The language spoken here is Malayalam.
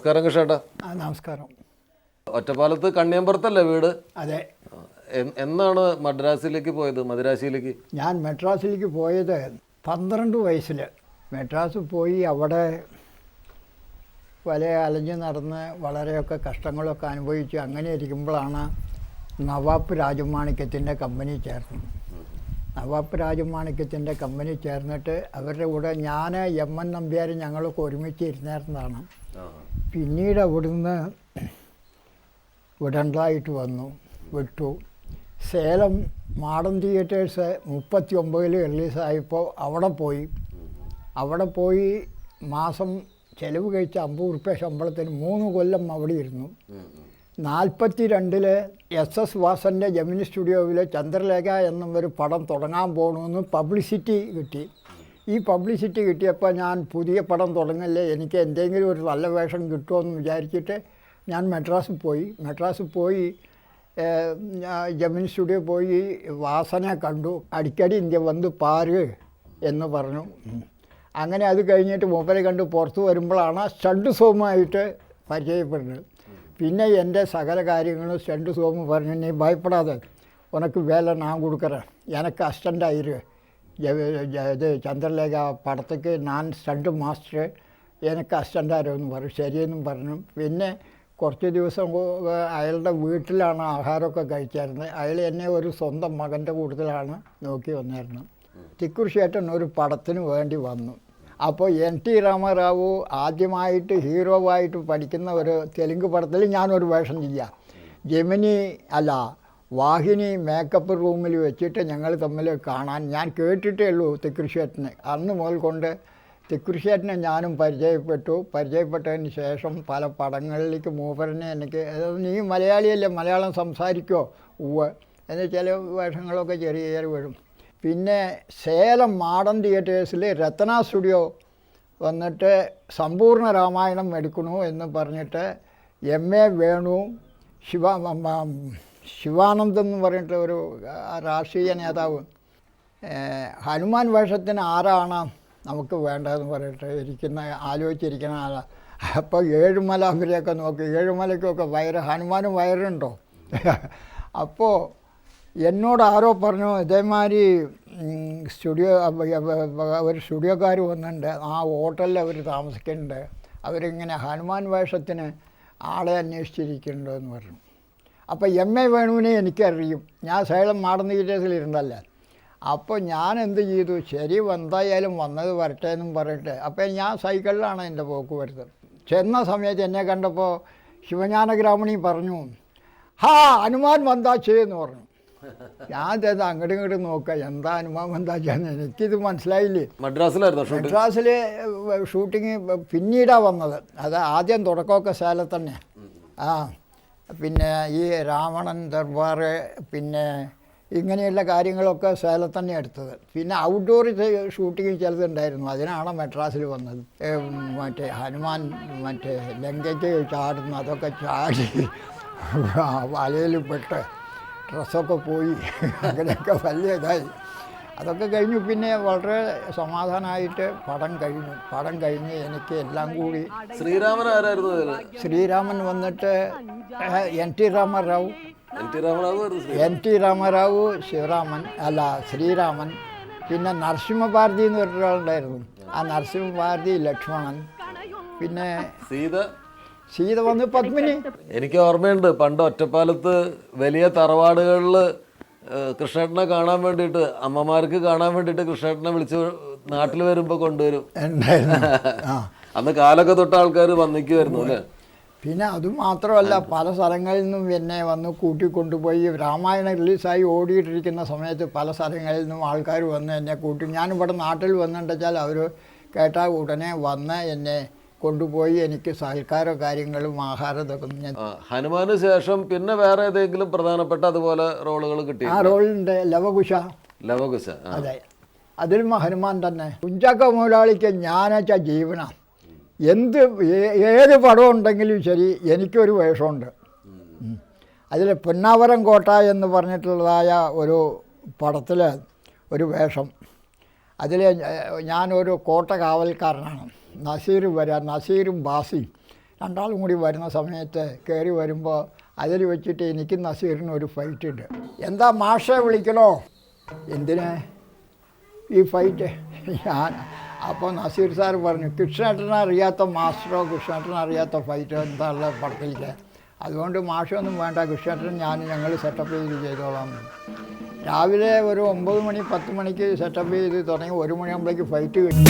നമസ്കാരം കൃഷ്ണേട്ടാ. നമസ്കാരം. ഒറ്റപ്പാലത്ത് കണ്ണിയമ്പുറത്തല്ലേ വീട്? അതെ. എന്നാണ് മദ്രാസിലേക്ക് പോയത്? മദ്രാസിയിലേക്ക് ഞാൻ മെഡ്രാസിലേക്ക് പോയത് 12 വയസ്സിൽ. മെഡ്രാസ് പോയി അവിടെ വലിയ അലഞ്ഞ് നടന്ന് വളരെയൊക്കെ കഷ്ടങ്ങളൊക്കെ അനുഭവിച്ച് അങ്ങനെ ഇരിക്കുമ്പോഴാണ് നവാബ് രാജമാണിക്യത്തിൻ്റെ കമ്പനി ചേർന്നത്. നവാബ് രാജമാണിക്യത്തിൻ്റെ കമ്പനി ചേർന്നിട്ട് അവരുടെ കൂടെ ഞാൻ എം.എൻ. നമ്പ്യാർ ഞങ്ങളൊക്കെ ഒരുമിച്ച് ഇരുന്നിരുന്നതാണ്. പിന്നീട് അവിടുന്ന് വിടേണ്ടതായിട്ട് വിട്ടു. സേലം മാഡൻ തിയേറ്റേഴ്സ് 39 റിലീസായപ്പോൾ അവിടെ പോയി മാസം ചെലവ് കഴിച്ച 50 റുപ്യ ശമ്പളത്തിന് 3 കൊല്ലം അവിടെ ഇരുന്നു. 42 SS വാസൻ്റെ ജമിനി സ്റ്റുഡിയോയിൽ ചന്ദ്രലേഖ എന്നൊരു പടം തുടങ്ങാൻ പോകണമെന്ന് പബ്ലിസിറ്റി കിട്ടി. ഈ പബ്ലിസിറ്റി കിട്ടിയപ്പോൾ ഞാൻ പുതിയ പടം തുടങ്ങല്ലേ, എനിക്ക് എന്തെങ്കിലും ഒരു നല്ല വേഷം കിട്ടുമെന്ന് വിചാരിച്ചിട്ട് ഞാൻ മെഡ്രാസിൽ പോയി ജമിനി സ്റ്റുഡിയോ പോയി വാസനെ കണ്ടു. അടിക്കടി ഇന്ത്യ വന്ന് പാര് എന്ന് പറഞ്ഞു. അങ്ങനെ അത് കഴിഞ്ഞിട്ട് മൂപ്പരെ കണ്ട് പുറത്ത് വരുമ്പോഴാണ് സ്റ്റണ്ട് സോമുമായിട്ട് പരിചയപ്പെടുന്നത്. പിന്നെ എൻ്റെ സകല കാര്യങ്ങളും സ്റ്റണ്ട് സോമു പറഞ്ഞു, നീ ഭയപ്പെടാതെ ഉനക്ക് വേല ഞാൻ കൊടുക്കറേൻ, എനിക്ക് അസിസ്റ്റൻ്റായിരു ഇത് ചന്ദ്രലേഖ പടത്തേക്ക് ഞാൻ സ്റ്റണ്ട് മാസ്റ്റർ, എനിക്ക് അസിസ്റ്റൻ്റാരെന്ന് പറഞ്ഞു. ശരിയെന്നും പറഞ്ഞു. പിന്നെ കുറച്ച് ദിവസം അയാളുടെ വീട്ടിലാണ് ആഹാരമൊക്കെ കഴിച്ചായിരുന്നത്. അയാൾ എന്നെ ഒരു സ്വന്തം മകൻ്റെ കൂട്ടത്തിലാണ് നോക്കി വന്നിരുന്നത്. തിക്കുറിശ്ശേട്ടൻ ഒരു പടത്തിന് വേണ്ടി വന്നു. അപ്പോൾ NT രാമറാവു ആദ്യമായിട്ട് ഹീറോവായിട്ട് പഠിക്കുന്ന ഒരു തെലുങ്ക് പടത്തിൽ ഞാനൊരു വേഷം ചെയ്യാം. വാഹിനി മേക്കപ്പ് റൂമിൽ വെച്ചിട്ട് ഞങ്ങൾ തമ്മിൽ കാണാൻ ഞാൻ കേട്ടിട്ടേ ഉള്ളൂ തിക്കുറിശ്ശേട്ടനെ. അന്ന് മുതൽ കൊണ്ട് തിക്കുറിശ്ശേട്ടനെ ഞാനും പരിചയപ്പെട്ടതിന് ശേഷം പല പടങ്ങളിലേക്ക് മൂപ്പരനെ എനിക്ക്, നീ മലയാളിയല്ലേ, മലയാളം സംസാരിക്കോ? ഉവ്വ് എന്ന് ചില വേഷങ്ങളൊക്കെ ചെറിയ വരും. പിന്നെ സേലം മാഡൻ തിയേറ്റേഴ്സിൽ രത്ന സ്റ്റുഡിയോ വന്നിട്ട് സമ്പൂർണ്ണ രാമായണം എടുക്കണു എന്ന് പറഞ്ഞിട്ട് M.A. വേണു, ശിവാനന്ദ് എന്ന് പറഞ്ഞിട്ട് ഒരു രാഷ്ട്രീയ നേതാവ്, ഹനുമാൻ വേഷത്തിന് ആരാണ് നമുക്ക് വേണ്ടതെന്ന് പറഞ്ഞിട്ട് ആലോചിച്ചിരിക്കുന്ന ആളാണ്. അപ്പോൾ ഏഴുമലയൊക്കെ നോക്കി, ഏഴുമലയ്ക്കൊക്കെ ഹനുമാനും വയറുണ്ടോ? അപ്പോൾ എന്നോട് ആരോ പറഞ്ഞു, ഇതേമാതിരി ഒരു സ്റ്റുഡിയോക്കാർ വന്നിട്ടുണ്ട്, ആ ഹോട്ടലിൽ അവർ താമസിക്കുന്നുണ്ട്, അവരിങ്ങനെ ഹനുമാൻ വേഷത്തിന് ആളെ അന്വേഷിച്ചിരിക്കുന്നുണ്ടോ എന്ന് പറഞ്ഞു. അപ്പോൾ M.A. വേണുവിനെ എനിക്കറിയും, ഞാൻ സേലം മാഡൻ തിയേറ്റേഴ്സിലിരുന്നല്ലേ. അപ്പോൾ ഞാൻ എന്ത് ചെയ്തു, ശരി എന്തായാലും വന്നത് വരട്ടെ എന്നും പറഞ്ഞിട്ട്, അപ്പോൾ ഞാൻ സൈക്കിളിലാണ് എൻ്റെ പോക്ക് വരുന്നത്. ചെന്ന സമയത്ത് എന്നെ കണ്ടപ്പോൾ ശിവജ്ഞാനഗ്രാമണി പറഞ്ഞു, ഹനുമാൻ വന്താച്ചെന്ന് പറഞ്ഞു. ഞാൻ ചെയ്ത് അങ്ങോട്ടും ഇങ്ങോട്ടും നോക്കുക, എന്താ ഹനുമാൻ വന്താച്ചെന്ന് എനിക്കിത് മനസ്സിലായില്ലേ. മദ്രാസിൽ ഷൂട്ടിങ് പിന്നീടാണ് വന്നത്. അത് ആദ്യം തുടക്കമൊക്കെ സേലത്ത് തന്നെ. പിന്നെ ഈ രാവണൻ ദർബാർ, പിന്നെ ഇങ്ങനെയുള്ള കാര്യങ്ങളൊക്കെ സേലത്ത് തന്നെ എടുത്തത്. പിന്നെ ഔട്ട്ഡോർ ഷൂട്ടിങ് ചിലതുണ്ടായിരുന്നു, അതിനാണ് മെഡ്രാസിൽ വന്നത്. ഹനുമാൻ ലങ്കയ്ക്ക് ചാടുന്നു, അതൊക്കെ ചാടി വലയിൽ പെട്ട് ഡ്രസ്സൊക്കെ പോയി, അങ്ങനെയൊക്കെ വലിയ ഇതായി. അതൊക്കെ കഴിഞ്ഞു. പിന്നെ വളരെ സമാധാനമായിട്ട് പടം കഴിഞ്ഞ് എനിക്ക് എല്ലാം കൂടി. ശ്രീരാമൻ വന്നിട്ട് NT രാമറാവു, ശിവരാമൻ ശ്രീരാമൻ. പിന്നെ നരസിംഹഭാരതി എന്ന് പറഞ്ഞൊരാളുണ്ടായിരുന്നു, ആ നരസിംഹഭാരതി ലക്ഷ്മണൻ. പിന്നെ സീത വന്ന് പത്മിനി. എനിക്ക് ഓർമ്മയുണ്ട്, പണ്ട് ഒറ്റപ്പാലത്ത് വലിയ തറവാടുകളിൽ കൃഷ്ണേട്ടനെ കാണാൻ വേണ്ടിയിട്ട്, അമ്മമാർക്ക് കാണാൻ വേണ്ടിയിട്ട് കൃഷ്ണേട്ടനെ വിളിച്ച് നാട്ടിൽ വരുമ്പോൾ കൊണ്ടുവരും. അന്ന് കാലൊക്കെ തൊട്ട ആൾക്കാർ വന്നിക്കുമായിരുന്നു അല്ലേ. പിന്നെ അതുമാത്രമല്ല, പല സ്ഥലങ്ങളിൽ നിന്നും എന്നെ വന്ന് കൂട്ടിക്കൊണ്ടുപോയി. രാമായണം റിലീസായി ഓടിയിട്ടിരിക്കുന്ന സമയത്ത് പല സ്ഥലങ്ങളിൽ നിന്നും ആൾക്കാർ വന്ന് എന്നെ ഞാനിവിടെ നാട്ടിൽ വന്നിട്ടുണ്ടെച്ചാൽ അവർ കേട്ടാൽ ഉടനെ വന്ന് എന്നെ കൊണ്ടുപോയി എനിക്ക് സൽക്കാരോ കാര്യങ്ങളും ആഹാരം ഇതൊക്കെ. ഹനുമാന് ശേഷം പിന്നെ വേറെ ഏതെങ്കിലും പ്രധാനപ്പെട്ട അതുപോലെ റോളുകൾ കിട്ടി? ആ റോളുണ്ട്, ലവകുശ. അതെ, അതിലും ഹനുമാൻ തന്നെ. കുഞ്ചാക്കോ മുതലാളിക്ക് ഞാനെച്ചാൽ ജീവന. ഏത് പടം ഉണ്ടെങ്കിലും ശരി, എനിക്കൊരു വേഷമുണ്ട്. അതിൽ പൊന്നാവരം കോട്ട എന്ന് പറഞ്ഞിട്ടുള്ളതായ ഒരു പടത്തിൽ ഒരു വേഷം, അതിൽ ഞാനൊരു കോട്ട കാവൽക്കാരനാണ്. നസീറും ബാസിയും രണ്ടാളും കൂടി വരുന്ന സമയത്ത് കയറി വരുമ്പോൾ അതിൽ വെച്ചിട്ട് എനിക്ക് നസീറിന് ഒരു ഫൈറ്റ് ഉണ്ട്. എന്താ മാഷെ വിളിക്കണോ? എന്തിനാ ഈ ഫൈറ്റ്? ഞാൻ അപ്പോൾ നസീർ സാർ പറഞ്ഞു, കൃഷ്ണേട്ടനെ അറിയാത്ത മാസ്റ്ററോ കൃഷ്ണേട്ടനെ അറിയാത്ത ഫൈറ്റോ എന്താ ഉള്ള പടത്തിലേക്ക്, അതുകൊണ്ട് മാഷൊന്നും വേണ്ട, കൃഷ്ണേട്ടൻ ഞങ്ങൾ സെറ്റപ്പ് ചെയ്തോളാം. രാവിലെ ഒരു 9 മണി 10 മണിക്ക് സെറ്റപ്പ് ചെയ്ത് തുടങ്ങി 1 മണിയാകുമ്പോഴേക്ക് ഫൈറ്റ് കിട്ടും.